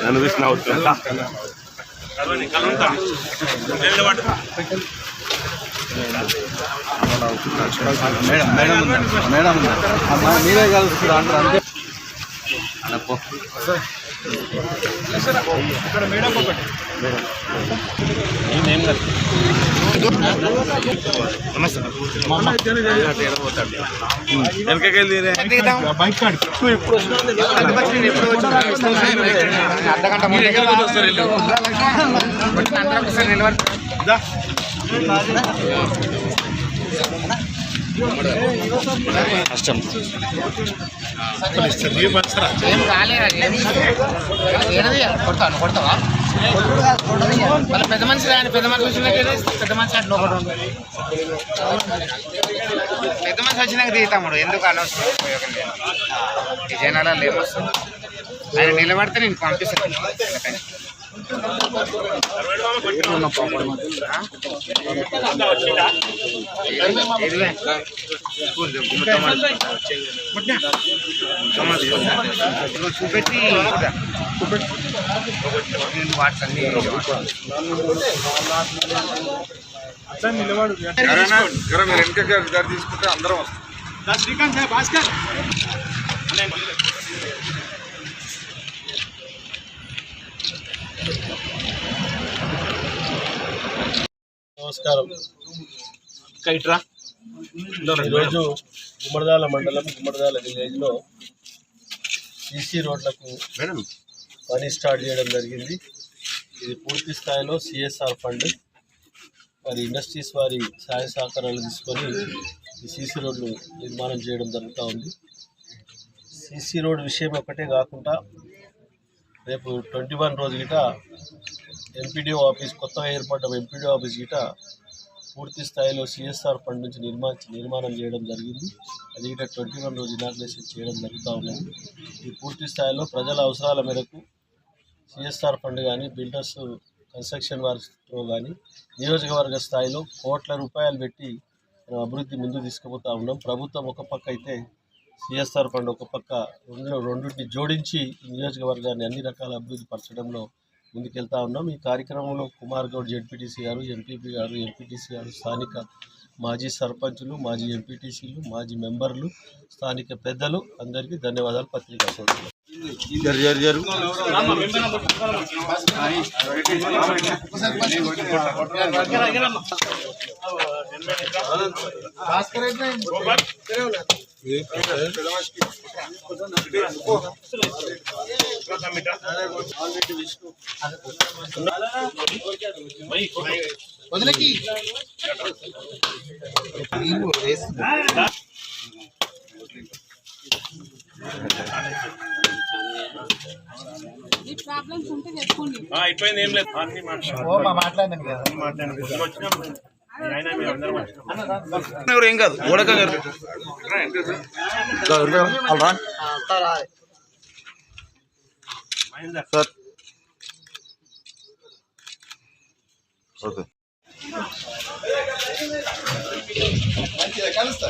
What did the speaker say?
నన్ను చూసిన మేడం మీరే కలుస్తారు అంటారు అంతే అనపో మేడం ఒకటి కష్టం కొడతావా పెద్ద మనిషి రాని పెద్ద మనిషి వచ్చినాక పెద్ద మనిషి పెద్ద మనిషి వచ్చినాక దిగుతాముడు ఎందుకు అనవసరం ఉపయోగం లేదు ఈ జనాలలో ఏమొస్తుంది ఆయన నిలబడితే నేను పంపిస్తాను చూపెట్టి నిలబడు మీరు వెనక తీసుకుంటే అందరం వస్తాం. శ్రీకాంత్ సార్ భాస్కర్ నమస్కారం. ఈరోజు గుమ్మడిదాల మండలం గుమ్మడిదాల విలేజ్లో సీసీ రోడ్లకు పని స్టార్ట్ చేయడం జరిగింది. ఇది పూర్తి స్థాయిలో సిఎస్ఆర్ ఫండ్ మరి ఇండస్ట్రీస్ వారి సహాయ సహకారాలు తీసుకొని ఈ సీసీ రోడ్లు నిర్మాణం చేయడం జరుగుతూ ఉంది. సీసీ రోడ్ విషయం ఒక్కటే కాకుండా రేపు 21 రోజు గిట ఎంపీడీఓ ఆఫీస్ కొత్తగా ఏర్పడ్డ ఎంపీడీఓ ఆఫీస్ గిట పూర్తి స్థాయిలో సిఎస్ఆర్ ఫండ్ నుంచి నిర్మాణం చేయడం జరిగింది. అది గిట 21 రోజు ఇనాగ్రేషన్ చేయడం జరుగుతూ ఉన్నది. ఈ పూర్తి స్థాయిలో ప్రజల అవసరాల మేరకు సిఎస్ఆర్ ఫండ్ కానీ బిల్డర్స్ కన్స్ట్రక్షన్ వారితో కానీ నియోజకవర్గ స్థాయిలో కోట్ల రూపాయలు పెట్టి మనం అభివృద్ధి ముందుకు తీసుకుపోతూ ఉన్నాం. ప్రభుత్వం ఒక పక్క అయితే సిఎస్ఆర్ ఫండ్ ఒక పక్క రెండింటిని జోడించి ఈ నియోజకవర్గాన్ని అన్ని రకాల అభివృద్ధి పరచడంలో ముందుకెళ్తా ఉన్నాం. ఈ కార్యక్రమంలో కుమార్ గౌడ్ జెడ్పీటీసీ గారు, ఎంపీపీ గారు, ఎంపీటీసీ గారు, స్థానిక మాజీ సర్పంచులు, మాజీ ఎంపీటీసీలు, మాజీ మెంబర్లు, స్థానిక పెద్దలు అందరికీ ధన్యవాదాలు. పత్రికా సోదరులు ప్రాబ్లమ్స్ ఉంటే చెప్పుకోండి. అయిపోయింది ఏం లేదు మాట్లాడినాను ఏం కాదు సార్ ఓకే కలుస్తా